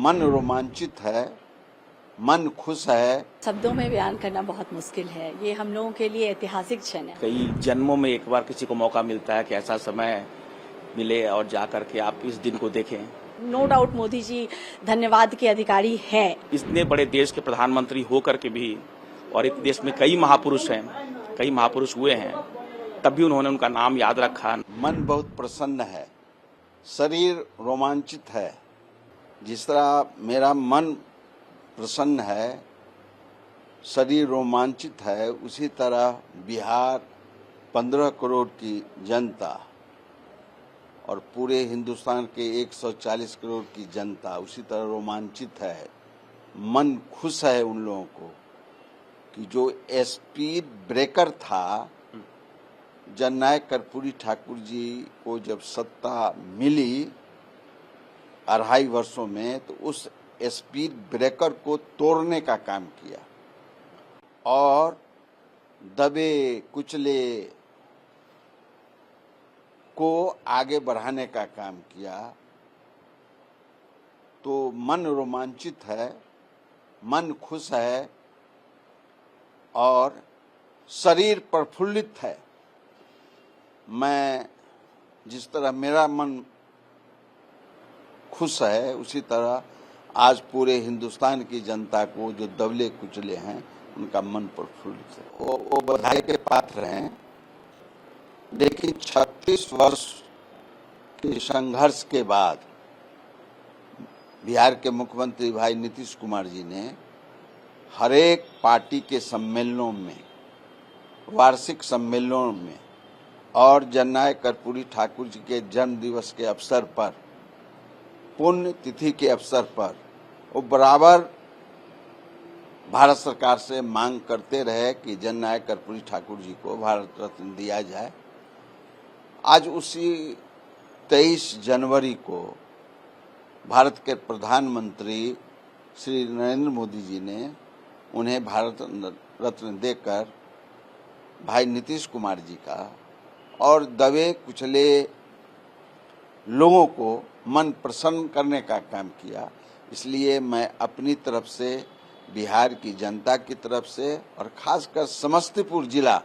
मन रोमांचित है, मन खुश है। शब्दों में बयान करना बहुत मुश्किल है। ये हम लोगों के लिए ऐतिहासिक क्षण है। कई जन्मों में एक बार किसी को मौका मिलता है कि ऐसा समय मिले और जाकर के आप इस दिन को देखें। नो डाउट मोदी जी धन्यवाद के अधिकारी हैं। इतने बड़े देश के प्रधानमंत्री होकर के भी, और इस देश में कई महापुरुष हैं, कई महापुरुष हुए हैं, तब भी उन्होंने उनका नाम याद रखा। मन बहुत प्रसन्न है, शरीर रोमांचित है। जिस तरह मेरा मन प्रसन्न है, शरीर रोमांचित है, उसी तरह बिहार 15 करोड़ की जनता और पूरे हिंदुस्तान के 140 करोड़ की जनता उसी तरह रोमांचित है। मन खुश है उन लोगों को कि जो स्पीड ब्रेकर था, जननायक कर्पूरी ठाकुर जी को जब सत्ता मिली 2.5 वर्षों में, तो उस स्पीड ब्रेकर को तोड़ने का काम किया और दबे कुचले को आगे बढ़ाने का काम किया। तो मन रोमांचित है, मन खुश है और शरीर प्रफुल्लित है। मैं जिस तरह मेरा मन खुश है, उसी तरह आज पूरे हिंदुस्तान की जनता को जो दबले कुचले हैं उनका मन प्रफुल्लित है। वो बधाई के पात्र हैं। लेकिन 36 वर्ष के संघर्ष के बाद बिहार के मुख्यमंत्री भाई नीतीश कुमार जी ने हर एक पार्टी के सम्मेलनों में, वार्षिक सम्मेलनों में और जननायक कर्पूरी ठाकुर जी के जन्म दिवस के अवसर पर, पुण्य तिथि के अवसर पर वो बराबर भारत सरकार से मांग करते रहे कि जननायक कर्पूरी ठाकुर जी को भारत रत्न दिया जाए। आज उसी 23 जनवरी को भारत के प्रधानमंत्री श्री नरेंद्र मोदी जी ने उन्हें भारत रत्न देकर भाई नीतीश कुमार जी का और दबे कुचले लोगों को मन प्रसन्न करने का काम किया। इसलिए मैं अपनी तरफ से, बिहार की जनता की तरफ से और खासकर समस्तीपुर जिला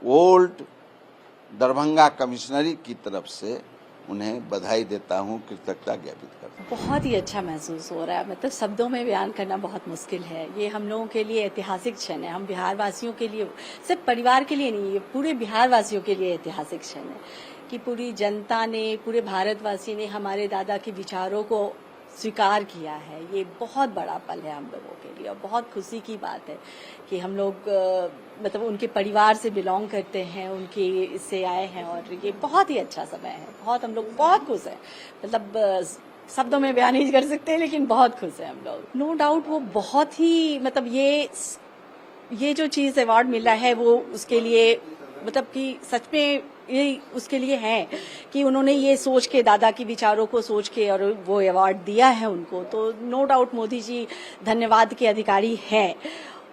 ओल्ड दरभंगा कमिश्नरी की तरफ से उन्हें बधाई देता हूं, कृतज्ञता ज्ञापित करता हूं। बहुत ही अच्छा महसूस हो रहा है। मतलब शब्दों में बयान करना बहुत मुश्किल है। ये हम लोगों के लिए ऐतिहासिक क्षण है। हम बिहार वासियों के लिए, सिर्फ परिवार के लिए नहीं, ये पूरे बिहार वासियों के लिए ऐतिहासिक क्षण है कि पूरी जनता ने, पूरे भारतवासी ने हमारे दादा के विचारों को स्वीकार किया है। ये बहुत बड़ा पल है हम लोगों के लिए और बहुत खुशी की बात है कि हम लोग मतलब उनके परिवार से बिलोंग करते हैं, उनके इससे आए हैं और ये बहुत ही अच्छा समय है। बहुत हम लोग बहुत खुश हैं। मतलब शब्दों में बयान नहीं कर सकते, लेकिन बहुत खुश हैं हम लोग। नो डाउट वो बहुत ही, मतलब ये जो चीज़ अवार्ड मिला है वो उसके लिए, मतलब कि सच में ये उसके लिए है कि उन्होंने ये सोच के, दादा के विचारों को सोच के और वो अवार्ड दिया है उनको। तो नो डाउट मोदी जी धन्यवाद के अधिकारी हैं।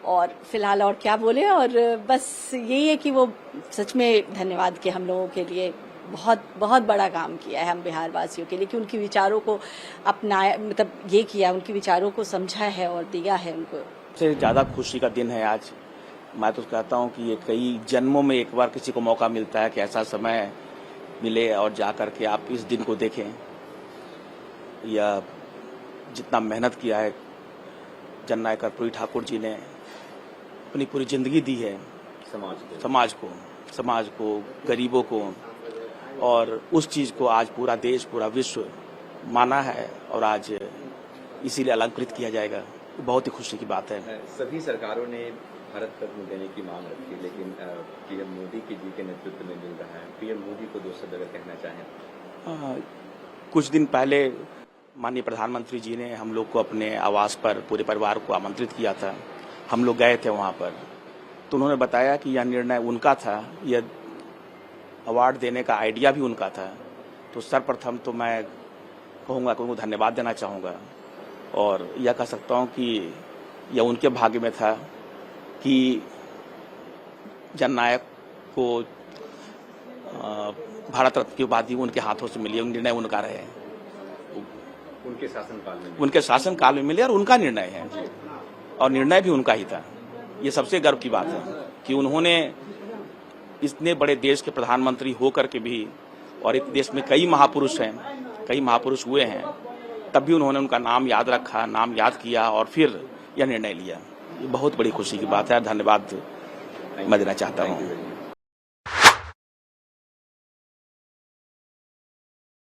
और फिलहाल और क्या बोले, और बस यही है कि वो सच में धन्यवाद के हम लोगों के लिए बहुत बहुत बड़ा काम किया है, हम बिहार वासियों के लिए, कि उनके विचारों को अपनाया, मतलब ये किया, उनके विचारों को समझा है और दिया है उनको। सबसे ज़्यादा खुशी का दिन है आज। मैं तो कहता हूं कि ये कई जन्मों में एक बार किसी को मौका मिलता है कि ऐसा समय मिले और जाकर के आप इस दिन को देखें। या जितना मेहनत किया है जननायक कर्पूरी ठाकुर जी ने, अपनी पूरी जिंदगी दी है समाज को, गरीबों को, और उस चीज़ को आज पूरा देश, पूरा विश्व माना है और आज इसीलिए अलंकृत किया जाएगा। बहुत ही खुशी की बात है। सभी सरकारों ने भारत रत्न देने की मांग रखी, लेकिन पीएम मोदी जी के नेतृत्व में मिल रहा है। पीएम मोदी को 2 शब्द अगर कहना चाहें। कुछ दिन पहले माननीय प्रधानमंत्री जी ने हम लोग को अपने आवास पर पूरे परिवार को आमंत्रित किया था। हम लोग गए थे वहाँ पर, तो उन्होंने बताया कि यह निर्णय उनका था, यह अवार्ड देने का आइडिया भी उनका था। तो सर्वप्रथम तो मैं कहूँगा कि उनको धन्यवाद देना चाहूँगा और यह कह सकता हूँ कि यह उनके भाग्य में था कि जननायक को भारत रत्न की उपाधि उनके हाथों से मिली। निर्णय उनका रहे। उनके शासनकाल में उनके शासनकाल में मिले और उनका निर्णय है, और निर्णय भी उनका ही था। ये सबसे गर्व की बात है कि उन्होंने इतने बड़े देश के प्रधानमंत्री होकर के भी, और इस देश में कई महापुरुष हैं, कई महापुरुष हुए हैं, तब भी उन्होंने उनका नाम याद रखा, नाम याद किया और फिर यह निर्णय लिया। ये बहुत बड़ी खुशी की बात है। धन्यवाद मैं देना चाहता हूँ।